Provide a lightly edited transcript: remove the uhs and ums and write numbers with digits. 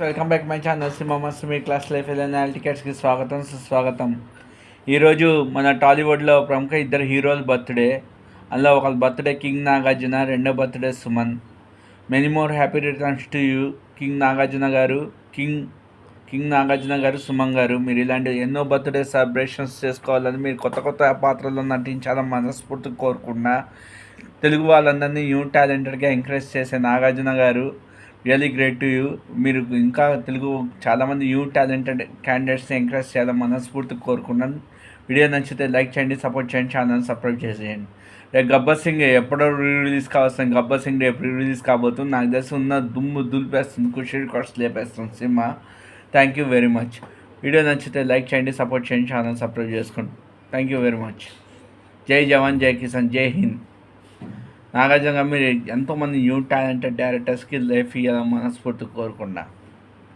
Welcome back my channel cinema మీ class life LNL టికెట్స్కి స్వాగతం సుస్వాగతం. ఈరోజు మన టాలీవుడ్లో ప్రముఖ ఇద్దరు హీరోల బర్త్డే. అందులో ఒక బర్త్డే కింగ్ నాగార్జున, రెండో birthday Suman. Many more happy returns to you king Nagarjuna గారు, కింగ్ నాగార్జున గారు, సుమన్ గారు. మీరు ఇలాంటి ఎన్నో బర్త్డే సెలబ్రేషన్స్ చేసుకోవాలని, మీరు కొత్త కొత్త పాత్రల్లో నటించాలని మనస్ఫూర్తిగా కోరుకున్నా. తెలుగు వాళ్ళందరినీ న్యూ టాలెంటెడ్గా ఎంకరేజ్ చేసే నాగార్జున గారు, రియలీ గ్రేట్ టు యూ. మీరు ఇంకా తెలుగు చాలామంది న్యూ టాలెంటెడ్ క్యాండిడేట్స్ని ఎంకరేజ్ చేయాలని మనస్ఫూర్తిగా కోరుకున్నాను. వీడియో నచ్చితే లైక్ చేయండి, సపోర్ట్ చేయండి, ఛానల్ సబ్స్క్రైబ్ చేసేయండి. రేపు గబ్బర్ సింగ్ ఎప్పుడో రిలీజ్ కావస్తుంది. గబ్బర్ సింగ్ రేపు రిలీజ్ కాబోతుంది. నాకు తెలిసి ఉన్న దుమ్ము దులిపేస్తుంది, ఖుషి కాస్ట్ లేపేస్తుంది cinema. Thank you very much. Video నచ్చితే లైక్ చేయండి, సపోర్ట్ చేయండి, ఛానల్ సబ్స్క్రైబ్ చేసుకోండి. Thank you very much. జై జవాన్, జై కిసాన్, జై హింద్. నాగార్జున గారు, మీరు ఎంతోమంది న్యూ టాలెంటెడ్ డైరెక్టర్స్కి లైఫ్ ఇవ్వాలని మనస్ఫూర్తిగా కోరుకున్నా.